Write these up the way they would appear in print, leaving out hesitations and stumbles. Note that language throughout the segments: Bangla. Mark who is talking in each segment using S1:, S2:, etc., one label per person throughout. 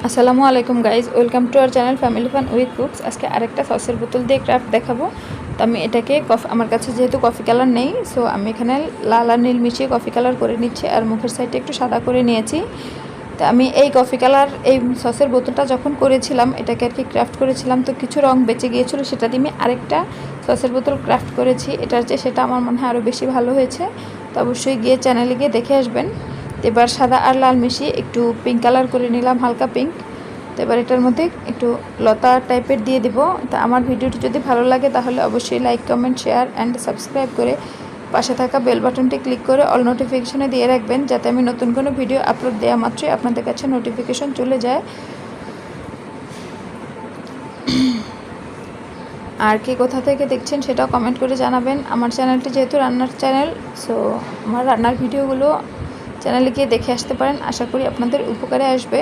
S1: আসসালামু আলাইকুম guys, welcome to our channel family fun with cooks. আজকে আরেকটা সসের বোতল দিয়ে ক্রাফট দেখাবো। তো আমি এটাকে আমার কাছে যেহেতু কফি কালার নেই, সো আমি এখানে লাল আর নীল মিশিয়ে কফি কালার করে নিচ্ছি, আর মুখের সাইডে একটু সাদা করে নিয়েছি। তো আমি এই কফি কালার এই সসের বোতলটা যখন করেছিলাম, এটাকে আর কি ক্রাফট করেছিলাম, তো কিছু রং বেঁচে গিয়েছিলো, সেটা দিয়ে আমি আরেকটা সসের বোতল ক্রাফট করেছি। এটার চেয়ে সেটা আমার মনে হয় আরও বেশি ভালো হয়েছে। তো অবশ্যই গিয়ে চ্যানেলে গিয়ে দেখে আসবেন। এবার সাদা আর লাল মিশিয়ে একটু পিঙ্ক কালার করে নিলাম, হালকা পিঙ্ক। তো এবার এটার মধ্যে একটু লতা টাইপের দিয়ে দিব। তা আমার ভিডিওটি যদি ভালো লাগে তাহলে অবশ্যই like, comment, share and subscribe করে পাশে থাকা বেল বাটনটি ক্লিক করে অল নোটিফিকেশনে দিয়ে রাখবেন, যাতে আমি নতুন কোনো ভিডিও আপলোড দেওয়া মাত্রই আপনাদের কাছে নোটিফিকেশন চলে যায়। আর কে কোথা থেকে দেখছেন সেটাও কমেন্ট করে জানাবেন। আমার চ্যানেলটি যেহেতু রান্নার চ্যানেল, সো আমার রান্নার ভিডিওগুলো চ্যানেলে গিয়ে দেখে আসতে পারেন। আশা করি আপনাদের উপকারে আসবে।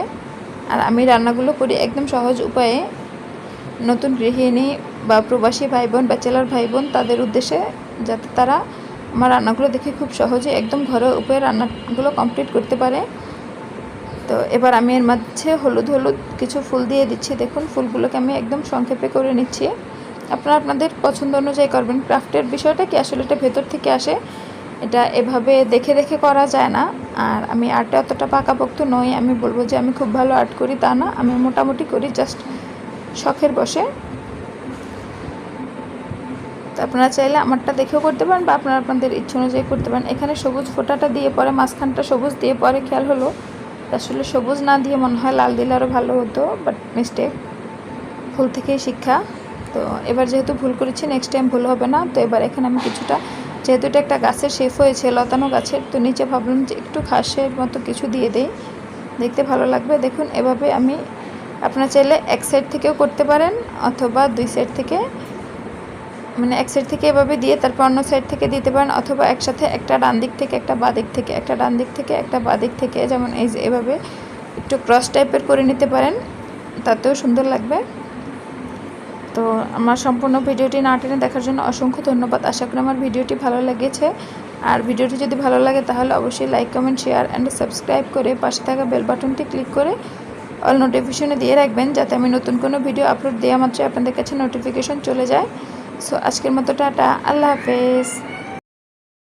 S1: আর আমি রান্নাগুলো করি একদম সহজ উপায়ে, নতুন গৃহিণী বা প্রবাসী ভাই বোন, ব্যাচেলার ভাই বোন, তাদের উদ্দেশ্যে, যাতে তারা আমার রান্নাগুলো দেখে খুব সহজে একদম ঘরোয়া উপায়ে রান্নাগুলো কমপ্লিট করতে পারে। তো এবার আমি এর মাঝে হলুদ কিছু ফুল দিয়ে দিচ্ছি। দেখুন, ফুলগুলোকে আমি একদম সংক্ষেপে করে নিচ্ছি। আপনারা আপনাদের পছন্দ অনুযায়ী করবেন। ক্রাফটের বিষয়টা কি, আসলে এটা ভেতর থেকে আসে, এটা এভাবে দেখে করা যায় না। আর আমি আর্টে অতটা পাকাপোক্ত নই, আমি বলবো যে আমি খুব ভালো আর্ট করি তা না, আমি মোটামুটি করি, জাস্ট শখের বসে। তো আপনারা চাইলে আমারটা দেখেও করতে পারেন, বা আপনারা আপনাদের ইচ্ছে অনুযায়ী করতে পারেন। এখানে সবুজ ফোঁটাটা দিয়ে পরে মাঝখানটা সবুজ দিয়ে পরে খেয়াল হলো আসলে সবুজ না দিয়ে মনে হয় লাল দিলে আরও ভালো হতো, বাট মিস্টেক, ভুল থেকেই শিক্ষা। তো এবার যেহেতু ভুল করেছি, নেক্সট টাইম ভুল হবে না। তো এবার এখানে আমি কিছুটা, যেহেতু এটা একটা গাছের শেপ হয়েছে, লতানো গাছের, তো নিচে ভাবলাম যে একটু ঘাসের মতো কিছু দিয়ে দেই, দেখতে ভালো লাগবে। দেখুন, এভাবে আমি, আপনারা চাইলে এক সাইড থেকেও করতে পারেন, অথবা দুই সাইড থেকে, মানে এক সাইড থেকে এভাবে দিয়ে তারপর অন্য সাইড থেকে দিতে পারেন, অথবা একসাথে একটা ডান দিক থেকে একটা বাঁ দিক থেকে, একটা ডান দিক থেকে একটা বাঁ দিক থেকে, যেমন এই যে এভাবে একটু ক্রস টাইপের করে নিতে পারেন, তাতেও সুন্দর লাগবে। তো আমার সম্পূর্ণ ভিডিওটি না টেনে দেখার জন্য অসংখ্য ধন্যবাদ। আশা করি আমার ভিডিওটি ভালো লেগেছে। আর ভিডিওটি যদি ভালো লাগে তাহলে অবশ্যই like, comment, share and subscribe করে পাশে থাকা বেল বাটনটি ক্লিক করে অল নোটিফিকেশনে দিয়ে রাখবেন, যাতে আমি নতুন কোনো ভিডিও আপলোড দেওয়া মাত্রই আপনাদের কাছে নোটিফিকেশন চলে যায়। সো আজকের মতো টাটা, আল্লাহ হাফেজ।